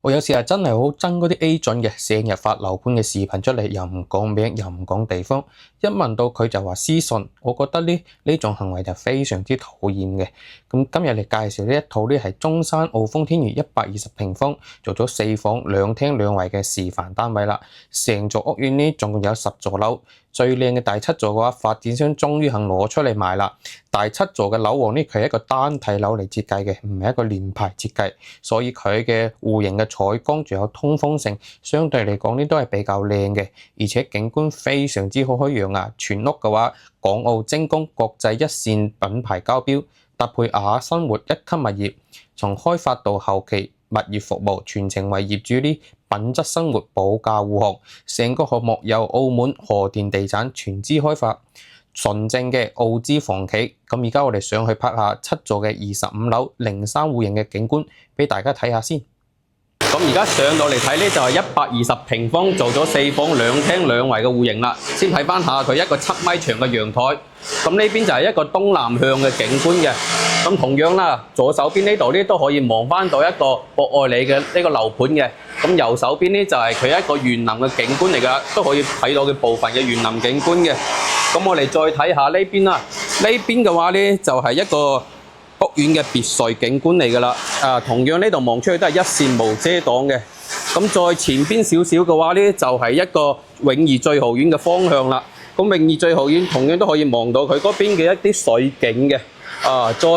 我有時係真係好憎嗰啲 agent 嘅，成日發樓盤嘅視頻出嚟，又唔講名，又唔講地方，一問到佢就話私信，我覺得呢種行為就非常之討厭嘅。咁今日嚟介紹呢一套呢係中山澳豐天頤120平方，做咗4房2廳2衛嘅示範單位啦。成座屋苑呢總共有10座樓，最靚嘅第7座嘅話，發展商終於肯攞出嚟賣啦。第7座嘅樓王呢，佢係一個單體樓嚟設計嘅，唔係一個連排設計，所以佢嘅戶型嘅採光仲有通風性，相對嚟講呢都係比較靚嘅，而且景觀非常之好開揚啊！全屋嘅話，港澳精工國際一線品牌交標，搭配雅生活1級物業，從開發到後期物業服務，全程為業主呢品質生活保駕護航。成個項目由澳門河電地產全資開發，純正嘅澳資房企。咁而家我哋上去拍下7座嘅25樓03戶型嘅景觀，俾大家睇下先。咁而家上到嚟睇呢，就係120平方做咗4房2廳2衛嘅戶型啦。先睇翻下佢一個7米長嘅陽台。咁呢邊就係一個東南向嘅景觀嘅。咁同樣啦，左手邊呢度呢都可以望翻到一個博愛里嘅呢個樓盤嘅。咁右手邊呢就係佢一個園林嘅景觀嚟㗎，都可以睇到佢部分嘅園林景觀嘅。咁我哋再睇下呢邊啦，呢邊嘅話呢就係一個屋苑嘅別墅景觀嚟㗎啦，同樣呢度望出去都係一線無遮擋嘅。咁再前邊少少嘅話呢，就係一個永怡醉豪苑嘅方向啦。咁永怡醉豪苑同樣都可以望到佢嗰邊嘅一啲水景嘅。再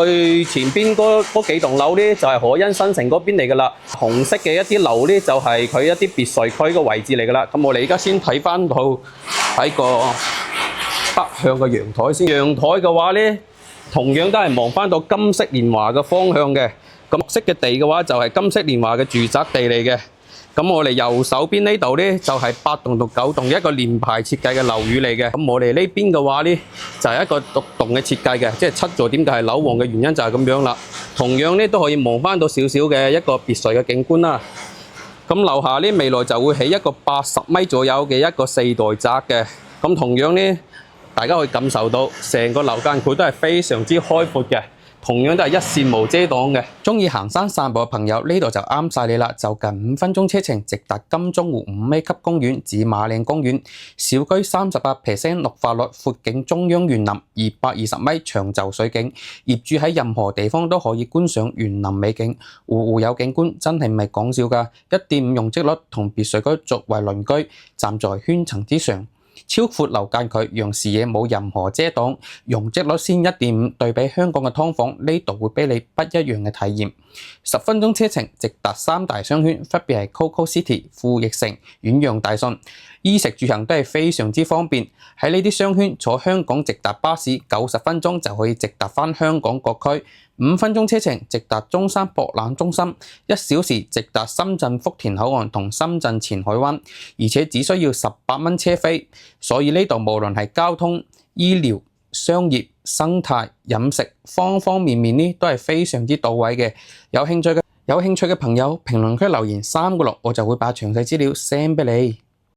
前邊嗰幾棟樓呢，就係可欣新城嗰邊嚟㗎啦。紅色嘅一啲樓呢，就係佢一啲別墅區嘅位置嚟㗎啦。咁我哋而家先睇翻到喺個北向嘅陽台先。陽台嘅話呢，同樣都係望翻到金色年華嘅方向嘅。咁綠色嘅地嘅話就係金色年華嘅住宅地嚟嘅。咁我哋右手邊呢度呢，就係8棟到9棟一個連排設計嘅樓宇嚟嘅。咁我哋呢邊嘅話呢，就係一個獨棟嘅設計嘅，即係7座點解係樓王嘅原因就係咁樣啦。同樣呢都可以望翻到少少嘅一個別墅嘅景觀啦。咁樓下呢未來就會起一個80米左右嘅一個4代宅嘅。咁同樣呢，大家可以感受到成個樓間佢都係非常之開闊嘅，同樣都係一線無遮擋嘅。中意行山散步嘅朋友呢度就啱晒你啦，就近5分鐘車程，直達金鐘湖5A 級公園、紫馬嶺公園，小區38%綠化率，闊景中央園林，220米長袖水景，業主喺任何地方都可以觀賞園林美景，戶戶有景觀，真係唔係講笑㗎。1.5容積率同別墅區作為鄰居，站在圈層之上。超闊樓間距讓視野冇任何遮擋，容積率先1.5，對比香港嘅劏房，呢度會俾你不一樣嘅體驗。10分鐘車程直達3大商圈，分別係 Coco City、富逸城、遠洋大順，衣食住行都係非常之方便。喺呢啲商圈坐香港直達巴士90分鐘就可以直達返香港各區，5分鐘車程直達中山博覽中心，1小時直達深圳福田口岸同深圳前海灣，而且只需要18蚊車費。所以呢度無論係交通、醫療、商業、生態、飲食方方面面呢都係非常之到位嘅。有興趣嘅朋友評論區留言3個6，我就會把詳細資料 send 俾你。